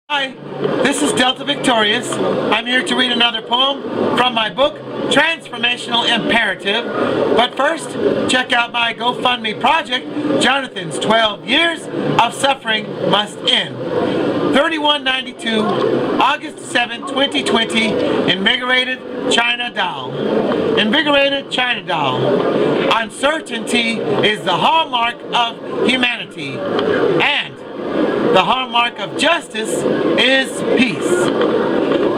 Hi, this is Delta Victorious. I'm here to read another poem from my book, Transformational Imperative. But first, check out my GoFundMe project, Jonathan's 12 Years of Suffering Must End. 3192, August 7, 2020, Invigorated China Doll. Invigorated China Doll. Uncertainty is the hallmark of humanity, and the hallmark of justice is peace.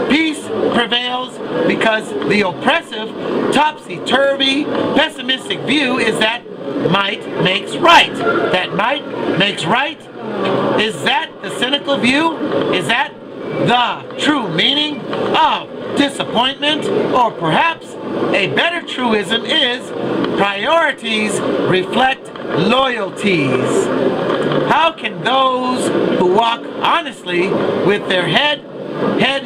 Peace prevails because the oppressive, topsy-turvy, pessimistic view is that might makes right. That might makes right. Is that the cynical view? Is that the true meaning of disappointment? Or perhaps a better truism is priorities reflect loyalties. How can those who walk honestly with their head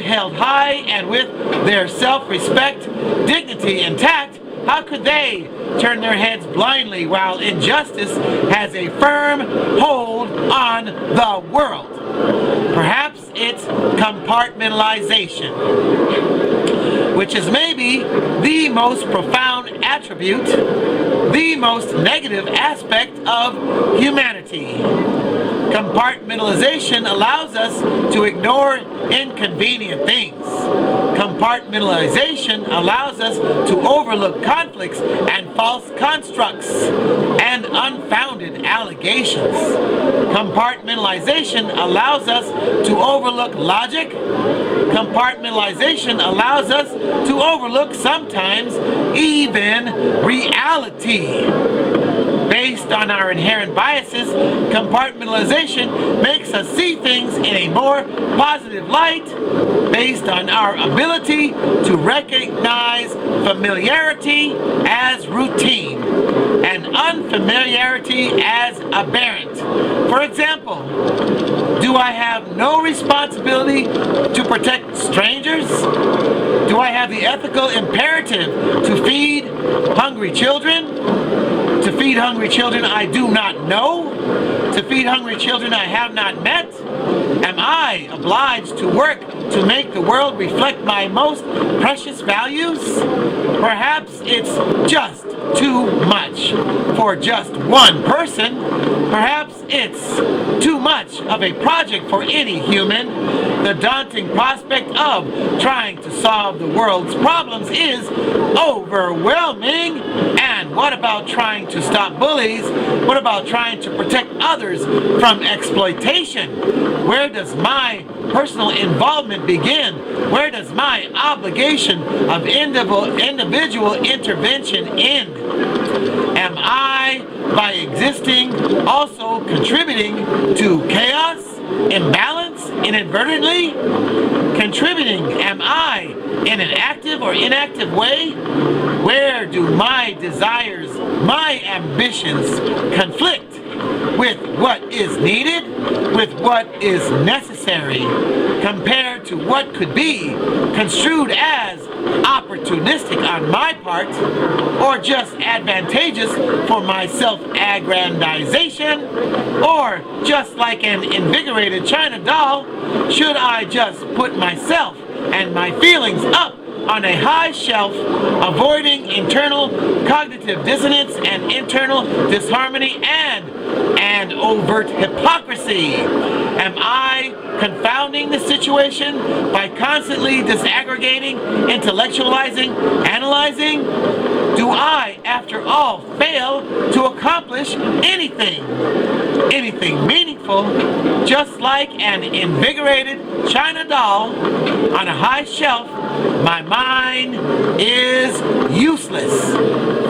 held high and with their self-respect, dignity intact, how could they turn their heads blindly while injustice has a firm hold on the world? Perhaps it's compartmentalization, which is maybe the most profound attribute, the most negative aspect of humanity. Compartmentalization allows us to ignore inconvenient things. Compartmentalization allows us to overlook conflicts and false constructs and unfounded allegations. Compartmentalization allows us to overlook logic. Compartmentalization allows us to overlook sometimes even reality. Based on our inherent biases, compartmentalization makes us see things in a more positive light based on our ability to recognize familiarity as routine and unfamiliarity as aberrant. For example, do I have no responsibility to protect strangers? Do I have the ethical imperative to feed hungry children? To feed hungry children I do not know? To feed hungry children I have not met? Am I obliged to work to make the world reflect my most precious values? Perhaps it's just too much for just one person. Perhaps it's too much of a project for any human. The daunting prospect of trying to solve the world's problems is overwhelming. And what about trying to stop bullies? What about trying to protect others from exploitation? Where does my personal involvement begin? Where does my obligation of individual intervention end? Am I, by existing, also contributing to chaos, imbalance, inadvertently? Contributing, am I, in an active or inactive way? Where do my desires, my ambitions conflict with what is needed, with what is necessary, compared to what could be construed as opportunistic on my part, or just advantageous for my self-aggrandization, or just like an invigorated China doll, should I just put myself and my feelings up on a high shelf, avoiding internal cognitive dissonance and internal disharmony and overt hypocrisy? Am I confounding the situation by constantly disaggregating, intellectualizing, analyzing? Do I, after all, fail to accomplish anything meaningful, just like an invigorated China doll on a high shelf? My mind is useless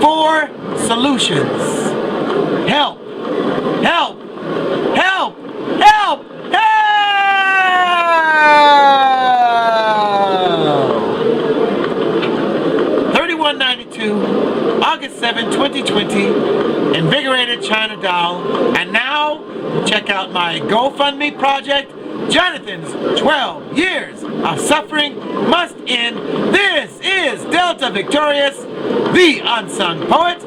for solutions. Help! Help! Help! Help! Help! 3192, August 7, 2020, Invigorated China Doll. And now, check out my GoFundMe project, Jonathan's 12 Years of Suffering Must End. This is Delta Victorious, the unsung poet.